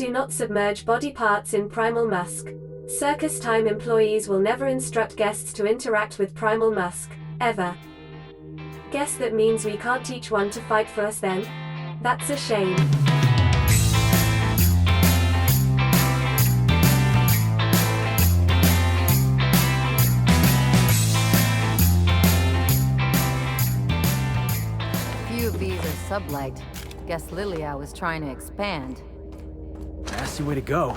do not submerge body parts in primal musk. Circus time employees will never instruct guests to interact with primal musk, ever. Guess that means we can't teach one to fight for us then? That's a shame. Few of these are sublight. Guess Lilia was trying to expand. Nasty way to go.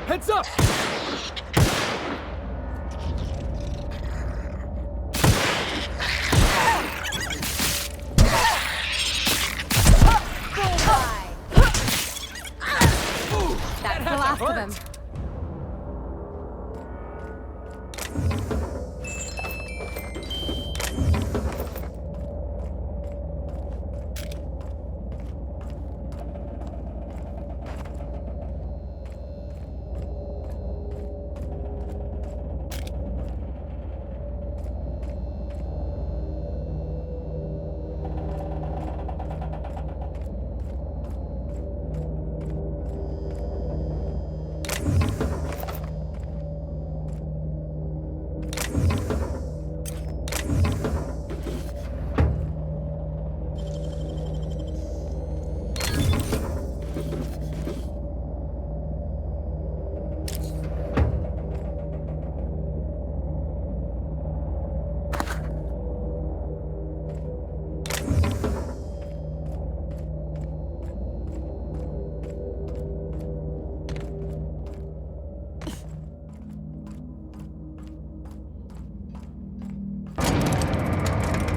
Heads up! That's the last of them.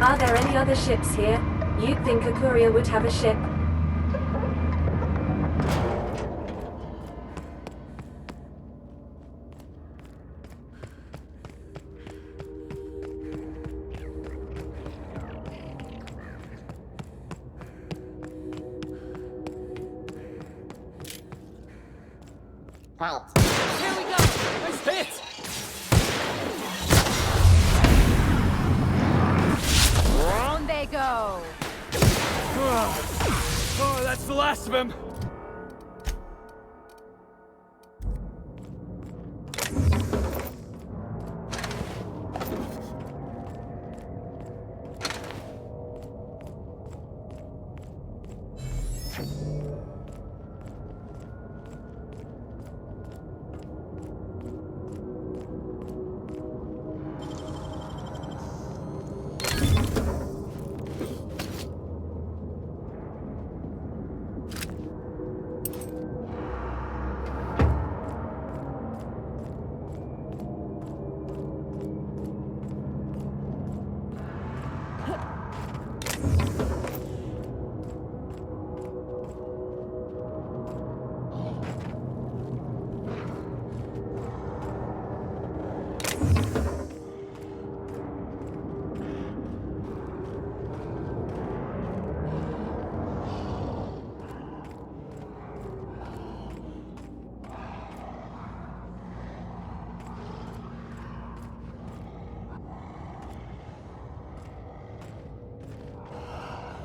Are there any other ships here? You'd think a courier would have a ship. Here we go! Nice hit! On they go. that's the last of him!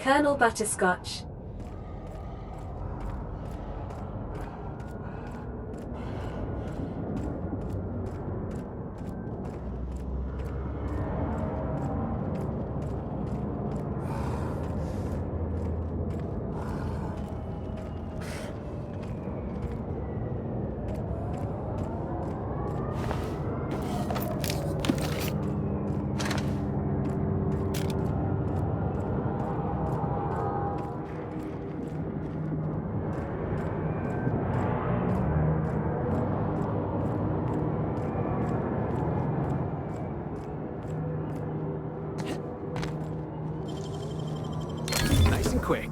Colonel Butterscotch. Nice and quick.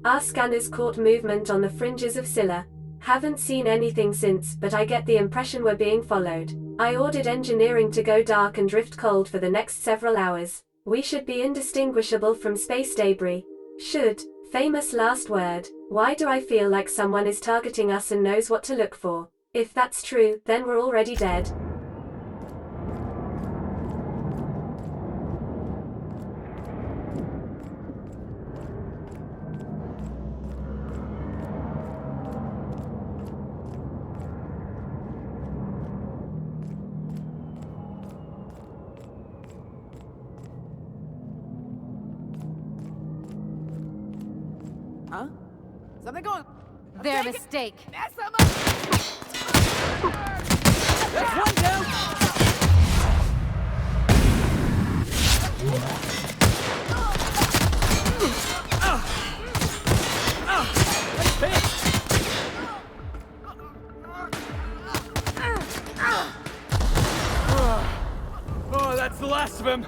Our scanners caught movement on the fringes of Scylla. Haven't seen anything since, but I get the impression we're being followed. I ordered engineering to go dark and drift cold for the next several hours. We should be indistinguishable from space debris. Should. Famous last word. Why do I feel like someone is targeting us and knows what to look for? If that's true, then we're already dead. Huh? Something going... Their mistake. That's one down! Nice hit! Oh, that's the last of him!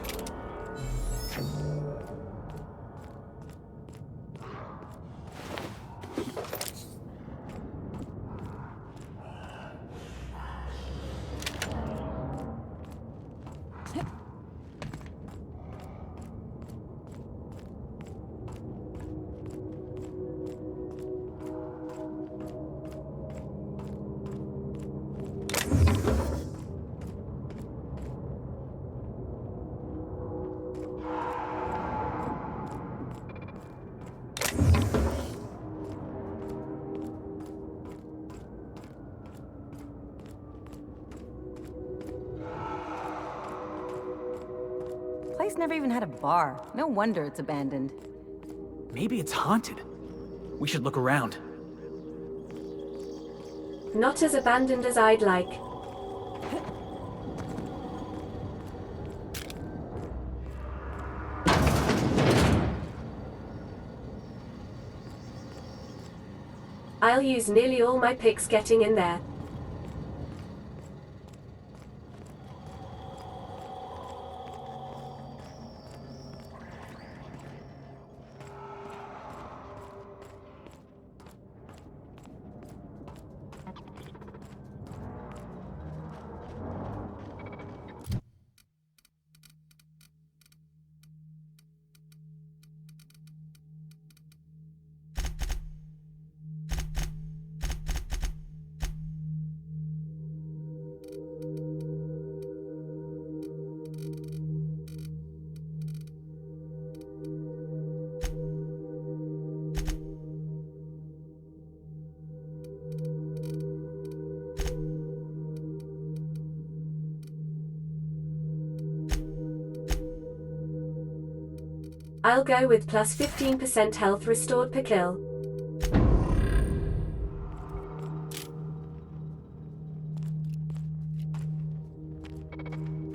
Place never even had a bar. No wonder it's abandoned. Maybe it's haunted. We should look around. Not as abandoned as I'd like. I'll use nearly all my picks getting in there. I'll go with plus 15% health restored per kill.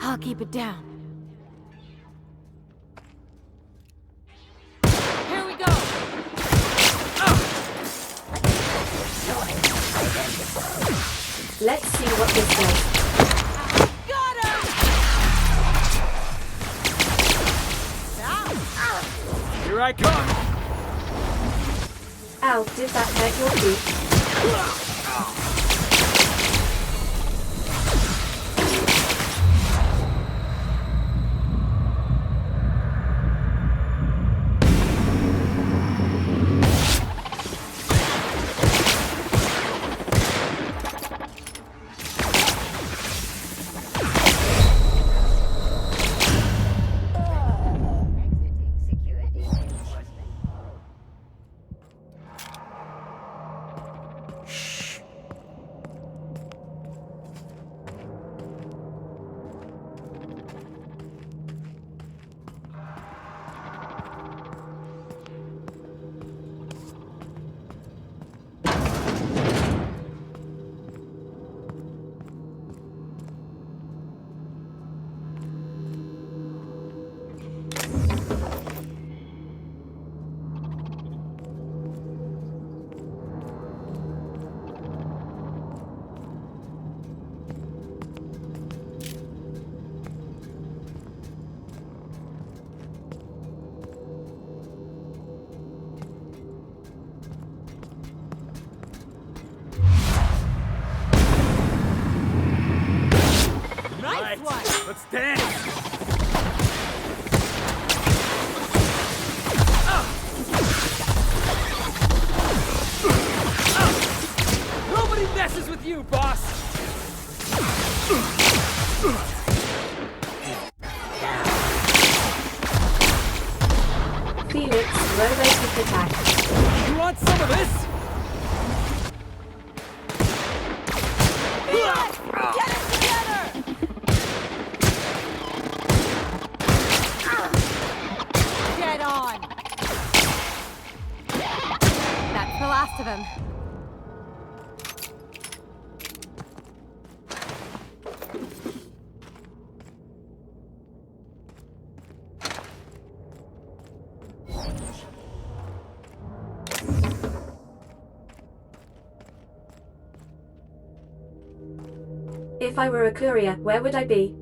I'll keep it down. Here we go! Let's see what this does. Got him! Here I come! Ow, did that hurt your feet? Let's dance! Nobody messes with you, boss! Felix, robotic attack. You want some of this? Get it together! Get on! That's the last of him. If I were a courier, where would I be?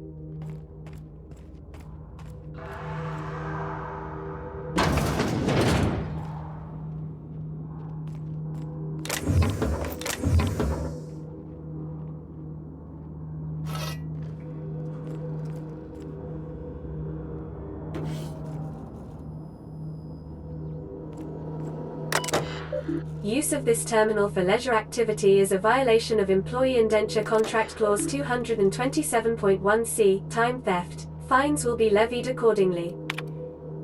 Use of this terminal for leisure activity is a violation of Employee Indenture Contract Clause 227.1c, time theft. Fines will be levied accordingly.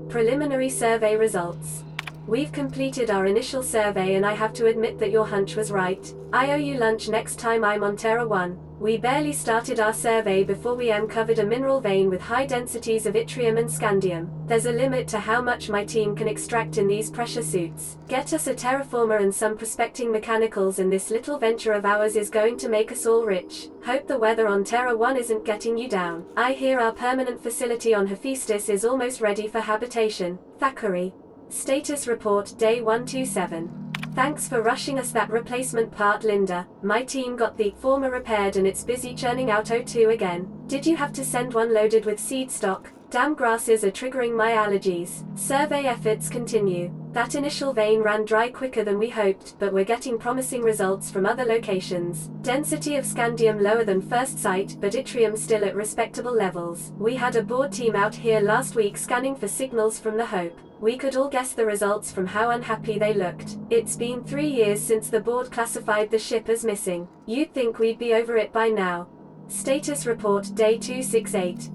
Preliminary survey results. We've completed our initial survey and I have to admit that your hunch was right. I owe you lunch next time I'm on Terra 1. We barely started our survey before we uncovered a mineral vein with high densities of yttrium and scandium. There's a limit to how much my team can extract in these pressure suits. Get us a terraformer and some prospecting mechanicals and this little venture of ours is going to make us all rich. Hope the weather on Terra 1 isn't getting you down. I hear our permanent facility on Hephaestus is almost ready for habitation. Thackeray. Status report day 127. Thanks for rushing us that replacement part, Linda. My team got the former repaired and it's busy churning out O2 again. Did you have to send one loaded with seed stock? Damn grasses are triggering my allergies. Survey efforts continue. That initial vein ran dry quicker than we hoped, but we're getting promising results from other locations. Density of scandium lower than first sight, but yttrium still at respectable levels. We had a board team out here last week scanning for signals from the Hope. We could all guess the results from how unhappy they looked. It's been 3 years since the board classified the ship as missing. You'd think we'd be over it by now. Status report day 268.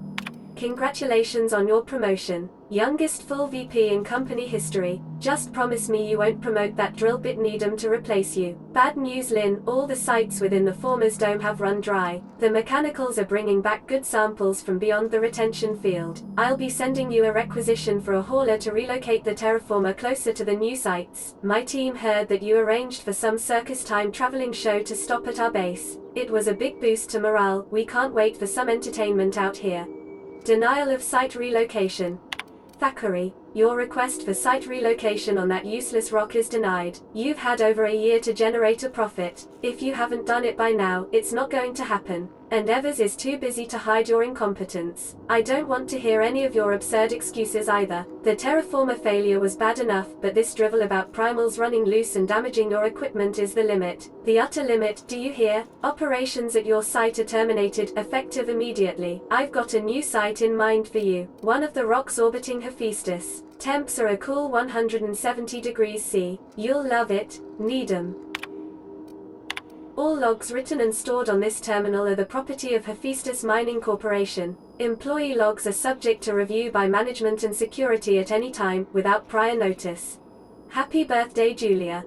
Congratulations on your promotion. Youngest full VP in company history. Just promise me you won't promote that drill bit Needham to replace you. Bad news, Lynn, all the sites within the former's dome have run dry. The mechanicals are bringing back good samples from beyond the retention field. I'll be sending you a requisition for a hauler to relocate the terraformer closer to the new sites. My team heard that you arranged for some circus time traveling show to stop at our base. It was a big boost to morale. We can't wait for some entertainment out here. Denial of site relocation. Thackeray, your request for site relocation on that useless rock is denied. You've had over a year to generate a profit. If you haven't done it by now, it's not going to happen. And Evers is too busy to hide your incompetence. I don't want to hear any of your absurd excuses either. The terraformer failure was bad enough, but this drivel about primals running loose and damaging your equipment is the limit. The utter limit, do you hear? Operations at your site are terminated, effective immediately. I've got a new site in mind for you. One of the rocks orbiting Hephaestus. Temps are a cool 170 degrees C. You'll love it, Needham. All logs written and stored on this terminal are the property of Hephaestus Mining Corporation. Employee logs are subject to review by management and security at any time, without prior notice. Happy birthday, Julia.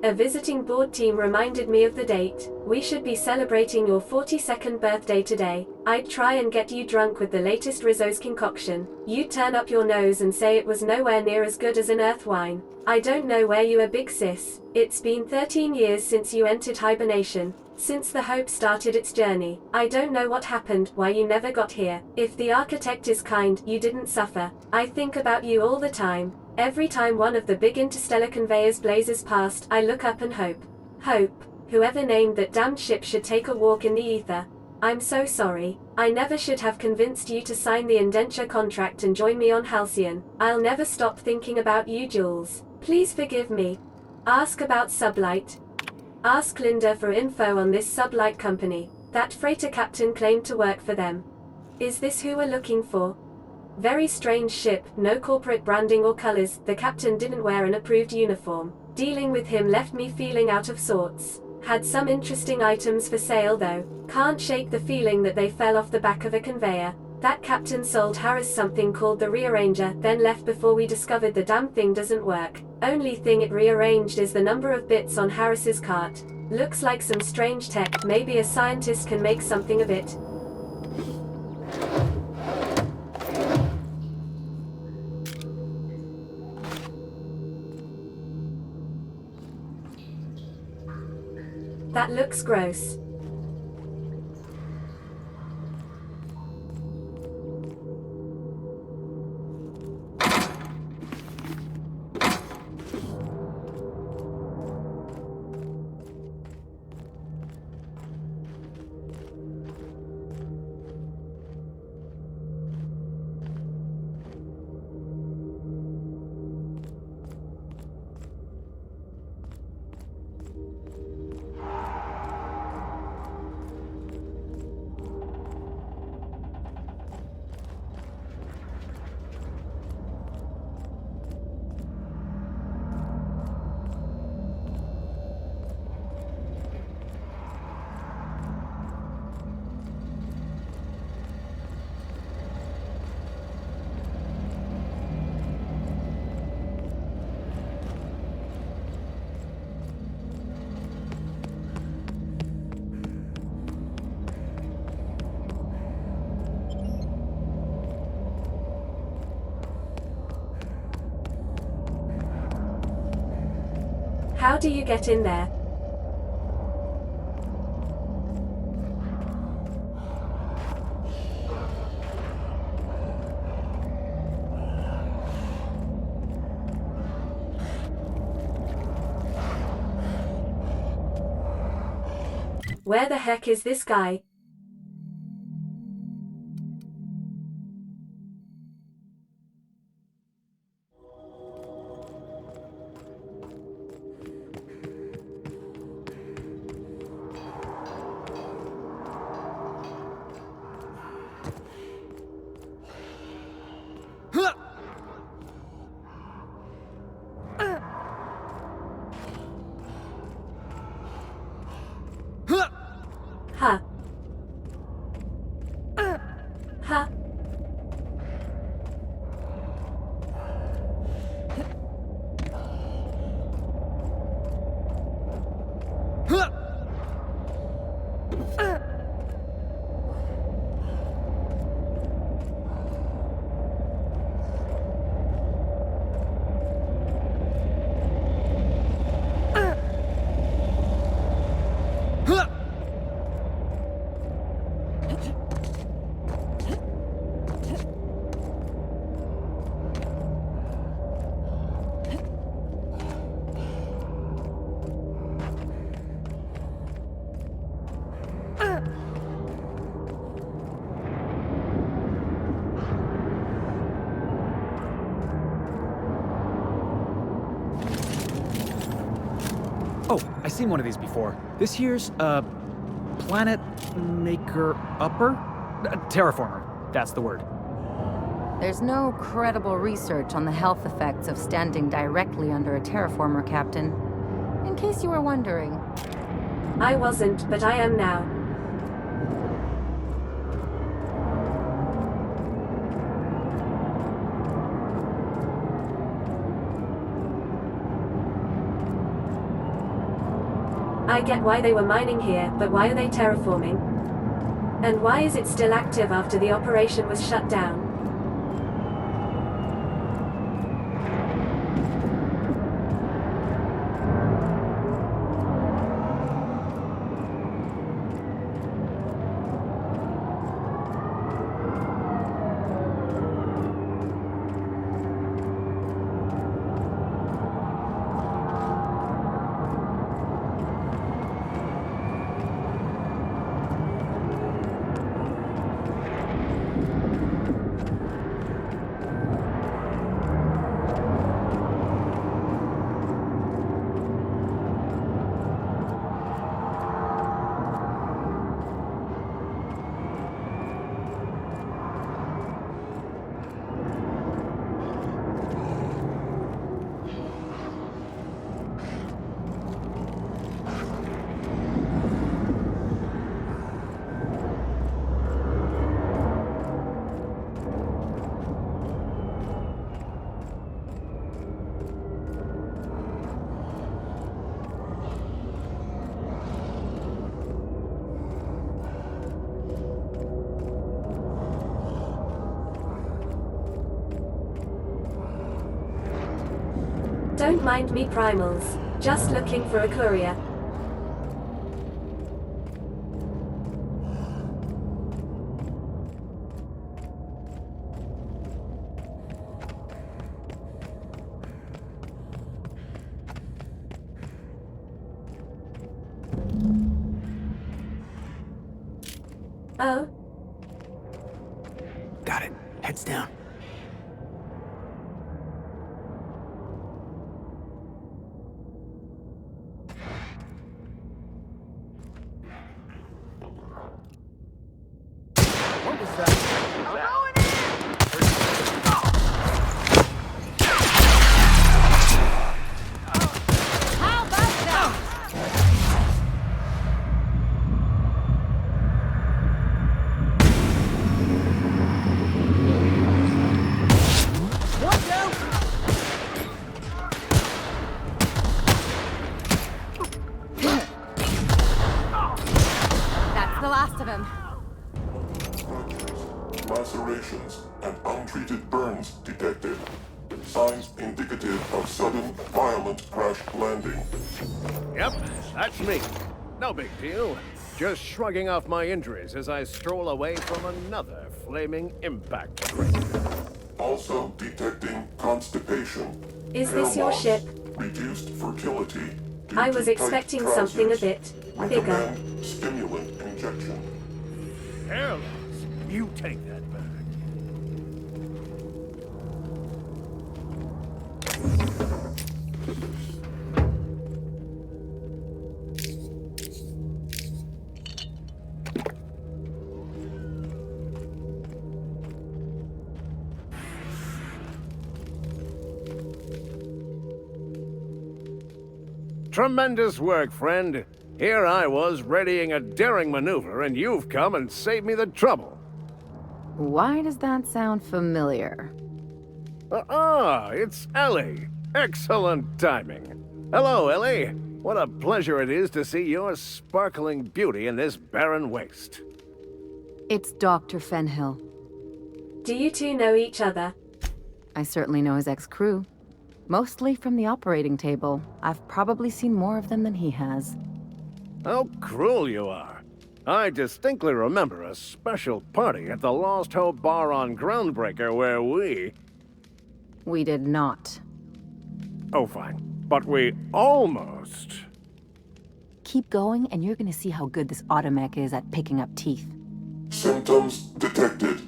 A visiting board team reminded me of the date. We should be celebrating your 42nd birthday today. I'd try and get you drunk with the latest Rizzo's concoction. You'd turn up your nose and say it was nowhere near as good as an earth wine. I don't know where you are, big sis. It's been 13 years since you entered hibernation. Since the Hope started its journey. I don't know what happened, why you never got here. If the architect is kind, you didn't suffer. I think about you all the time. Every time one of the big interstellar conveyors blazes past, I look up and hope. Hope. Whoever named that damned ship should take a walk in the ether. I'm so sorry. I never should have convinced you to sign the indenture contract and join me on Halcyon. I'll never stop thinking about you, Jules. Please forgive me. Ask about Sublight. Ask Linda for info on this Sublight company. That freighter captain claimed to work for them. Is this who we're looking for? Very strange ship, no corporate branding or colors. The captain didn't wear an approved uniform. Dealing with him left me feeling out of sorts. Had some interesting items for sale though. Can't shake the feeling that they fell off the back of a conveyor. That captain sold Harris something called the Rearranger, then left before we discovered the damn thing doesn't work. Only thing it rearranged is the number of bits on Harris's cart. Looks like some strange tech. Maybe a scientist can make something of it. That looks gross. How do you get in there? Where the heck is this guy? Huh. Oh, I seen one of these before. This here's, Planet Maker Upper? Terraformer, that's the word. There's no credible research on the health effects of standing directly under a terraformer, Captain. In case you were wondering. I wasn't, but I am now. I get why they were mining here, but why are they terraforming? And why is it still active after the operation was shut down? Don't mind me, primals. Just looking for a courier. Oh? Got it. Heads down. What was that? How about that? Watch out! That's the last of him. Lacerations and untreated burns detected. Signs indicative of sudden, violent crash landing. Yep, that's me. No big deal. Just shrugging off my injuries as I stroll away from another flaming impact crater. Also detecting constipation. Is hair this your loss, ship? Reduced fertility. due I to was tight expecting something a trousers. bit bigger. Recommend stimulant injection. Hair loss. You take that back. Tremendous work, friend. Here I was readying a daring maneuver, and you've come and saved me the trouble. Why does that sound familiar? It's Ellie. Excellent timing. Hello, Ellie. What a pleasure it is to see your sparkling beauty in this barren waste. It's Dr. Fenhill. Do you two know each other? I certainly know his ex-crew. Mostly from the operating table. I've probably seen more of them than he has. How cruel you are. I distinctly remember a special party at the Lost Hope Bar on Groundbreaker where We did not. Oh, fine. But we almost... Keep going, and you're gonna see how good this automech is at picking up teeth. Symptoms detected.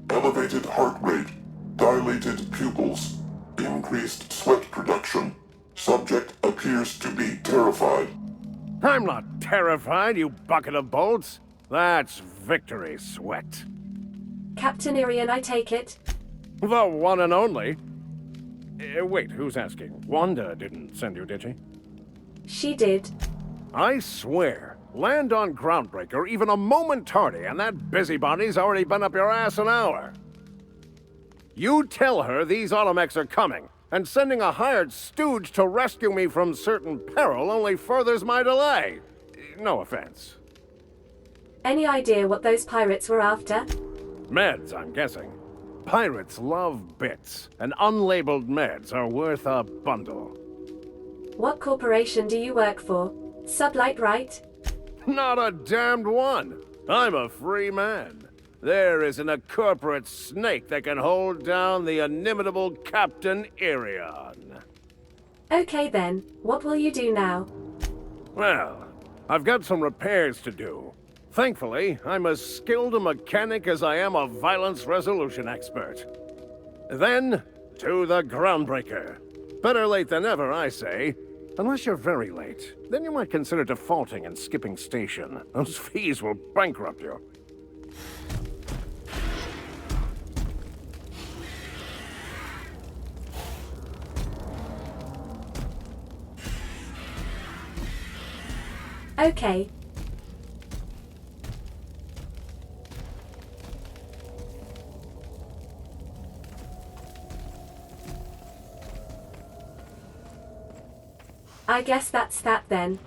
Elevated heart rate. Dilated pupils. Increased sweat production. Subject appears to be terrified. I'm not terrified, you bucket of bolts. That's victory sweat. Captain Irian, I take it? The one and only. Wait, who's asking? Wanda didn't send you, did she? She did. I swear, land on Groundbreaker even a moment tardy, and that busybody's already been up your ass an hour. You tell her these automechs are coming, and sending a hired stooge to rescue me from certain peril only furthers my delay. No offense. Any idea what those pirates were after? Meds, I'm guessing. Pirates love bits, and unlabeled meds are worth a bundle. What corporation do you work for? Sublight, right? Not a damned one. I'm a free man. There isn't a corporate snake that can hold down the inimitable Captain Irian. Okay then, what will you do now? Well, I've got some repairs to do. Thankfully, I'm as skilled a mechanic as I am a violence resolution expert. Then, to the Groundbreaker. Better late than never, I say. Unless you're very late, then you might consider defaulting and skipping station. Those fees will bankrupt you. Okay. I guess that's that then.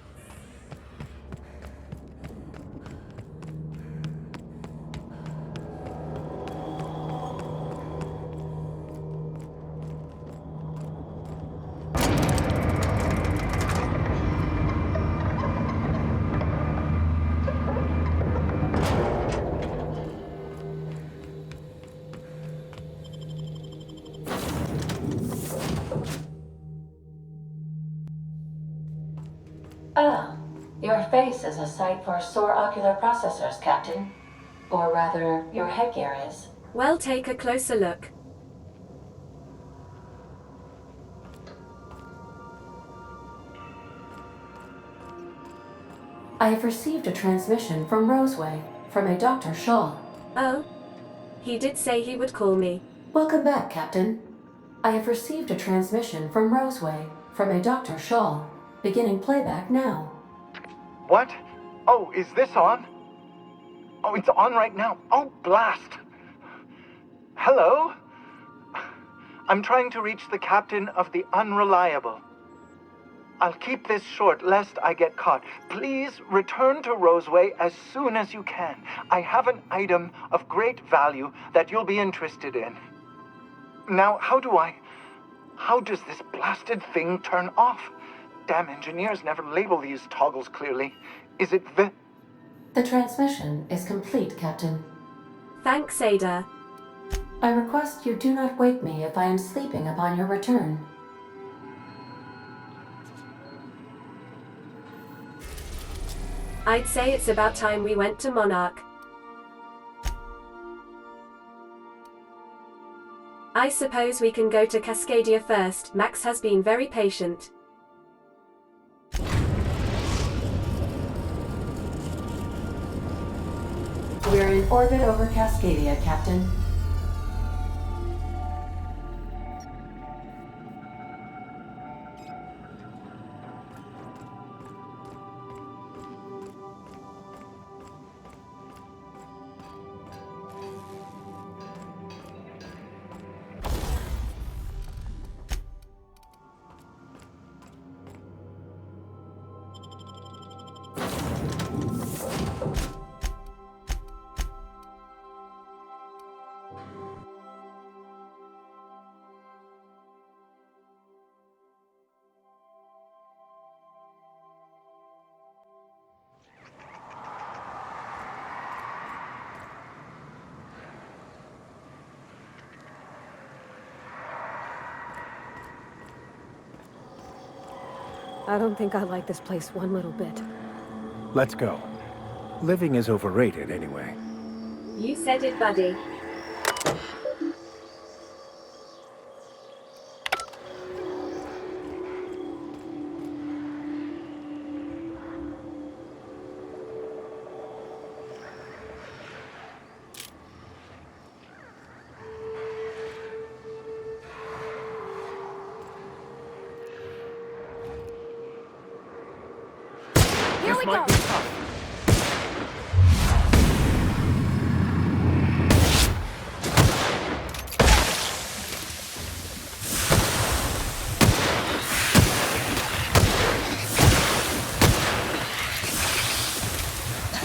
Ah, your face is a sight for sore ocular processors, Captain. Or rather, your headgear is. Well, take a closer look. I have received a transmission from Roseway, from a Dr. Shaw. Oh? He did say he would call me. Welcome back, Captain. I have received a transmission from Roseway, from a Dr. Shaw. Beginning playback now. What? Oh, is this on? Oh, it's on right now. Oh, blast! Hello? I'm trying to reach the captain of the Unreliable. I'll keep this short lest I get caught. Please return to Roseway as soon as you can. I have an item of great value that you'll be interested in. Now, how does this blasted thing turn off? Damn engineers never label these toggles clearly. Is it The transmission is complete, Captain. Thanks, Ada. I request you do not wake me if I am sleeping upon your return. I'd say it's about time we went to Monarch. I suppose we can go to Cascadia first. Max has been very patient. We're in orbit over Cascadia, Captain. I don't think I like this place one little bit. Let's go. Living is overrated anyway. You said it, buddy. Here This we might go. be tough.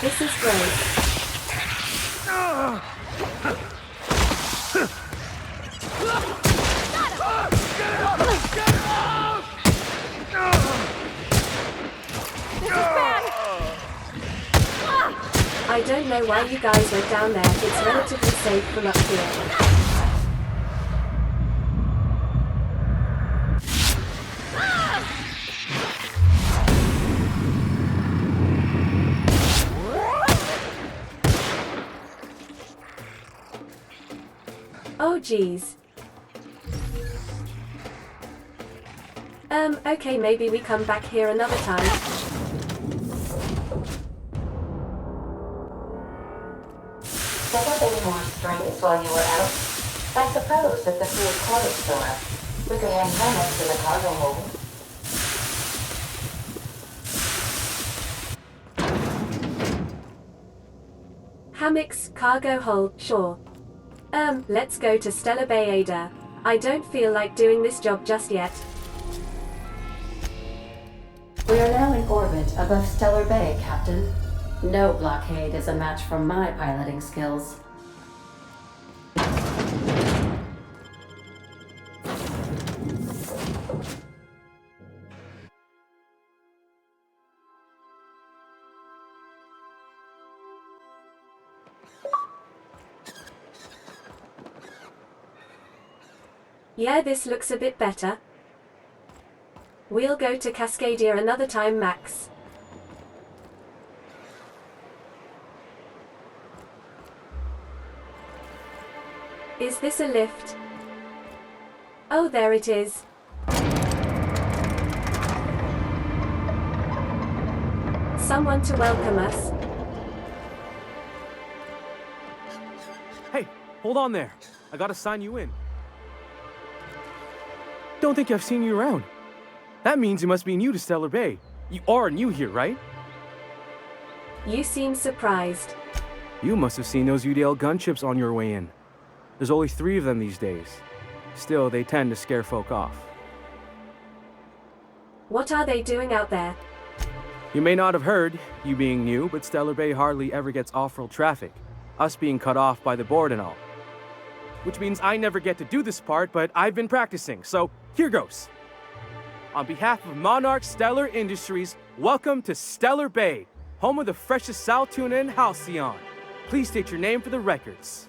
This is great. I don't know why you guys went down there. It's relatively safe from up here. Oh geez. Okay, maybe we come back here another time. Never any more drinks while you were out? I suppose at the food clothes store. We could hang hammocks in the cargo hold. Hammocks, cargo hold, sure. Let's go to Stellar Bay, Ada. I don't feel like doing this job just yet. We are now in orbit above Stellar Bay, Captain. No blockade is a match for my piloting skills. Yeah, this looks a bit better. We'll go to Cascadia another time, Max. Is this a lift? Oh, there it is. Someone to welcome us. Hey, hold on there. I gotta sign you in. Don't think I've seen you around. That means you must be new to Stellar Bay. You are new here, right? You seem surprised. You must have seen those UDL gunships on your way in. There's only 3 of them these days. Still, they tend to scare folk off. What are they doing out there? You may not have heard, you being new, but Stellar Bay hardly ever gets off-road traffic. Us being cut off by the board and all. Which means I never get to do this part, but I've been practicing, so here goes. On behalf of Monarch Stellar Industries, welcome to Stellar Bay, home of the freshest sal tuna and halcyon. Please state your name for the records.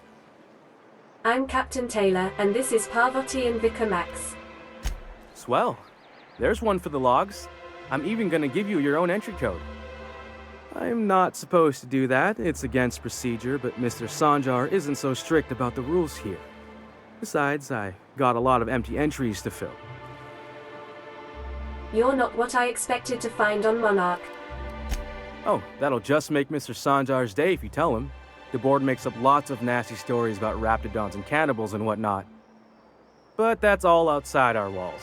I'm Captain Taylor, and this is Parvati and Vicar Max. Swell. There's one for the logs. I'm even gonna give you your own entry code. I'm not supposed to do that. It's against procedure, but Mr. Sanjar isn't so strict about the rules here. Besides, I got a lot of empty entries to fill. You're not what I expected to find on Monarch. Oh, that'll just make Mr. Sanjar's day if you tell him. The board makes up lots of nasty stories about raptidons and cannibals and whatnot. But that's all outside our walls.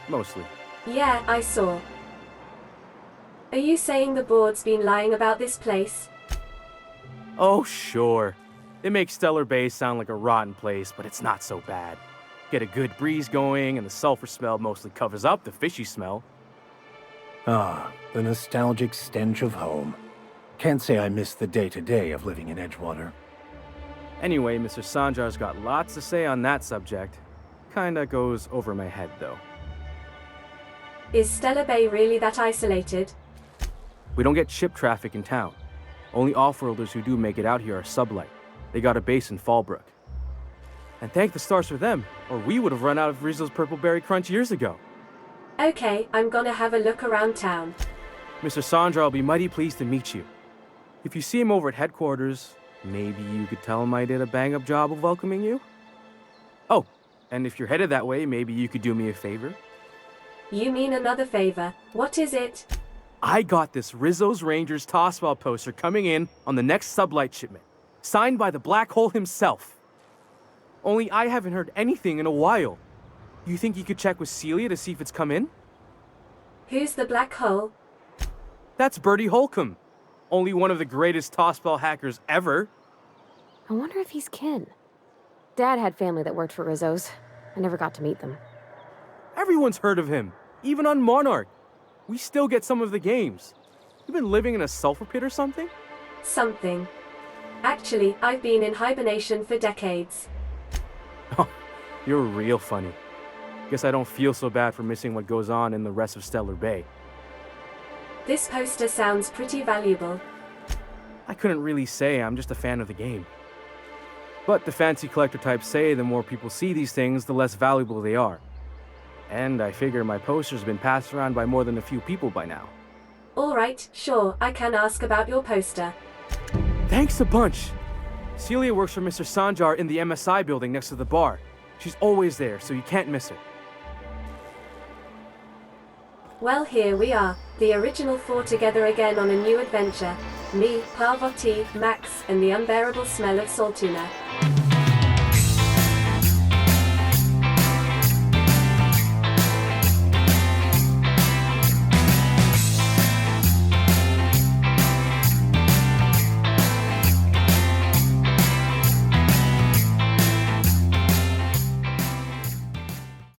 Mostly. Yeah, I saw. Are you saying the board's been lying about this place? Oh, sure. It makes Stellar Bay sound like a rotten place, but it's not so bad. Get a good breeze going, and the sulfur smell mostly covers up the fishy smell. Ah, the nostalgic stench of home. Can't say I miss the day-to-day of living in Edgewater. Anyway, Mr. Sanjar's got lots to say on that subject. Kinda goes over my head, though. Is Stellar Bay really that isolated? We don't get ship traffic in town. Only off-worlders who do make it out here are sublight. They got a base in Fallbrook. And thank the stars for them, or we would have run out of Rizzo's Purple Berry Crunch years ago. Okay, I'm gonna have a look around town. Mr. Sandra will be mighty pleased to meet you. If you see him over at headquarters, maybe you could tell him I did a bang-up job of welcoming you? Oh, and if you're headed that way, maybe you could do me a favor? You mean another favor? What is it? I got this Rizzo's Rangers Tossball poster coming in on the next sublight shipment, signed by the Black Hole himself. Only I haven't heard anything in a while. You think you could check with Celia to see if it's come in? Who's the Black Hole? That's Bertie Holcomb. Only one of the greatest tossball hackers ever. I wonder if he's kin. Dad had family that worked for Rizzo's. I never got to meet them. Everyone's heard of him, even on Monarch. We still get some of the games. You've been living in a sulfur pit or something? Something. Actually, I've been in hibernation for decades. Oh, you're real funny. Guess I don't feel so bad for missing what goes on in the rest of Stellar Bay. This poster sounds pretty valuable. I couldn't really say, I'm just a fan of the game. But the fancy collector types say the more people see these things, the less valuable they are. And I figure my poster's been passed around by more than a few people by now. Alright, sure, I can ask about your poster. Thanks a bunch! Celia works for Mr. Sanjar in the MSI building next to the bar. She's always there, so you can't miss her. Well, here we are, the original four together again on a new adventure. Me, Parvati, Max, and the unbearable smell of Saltuna.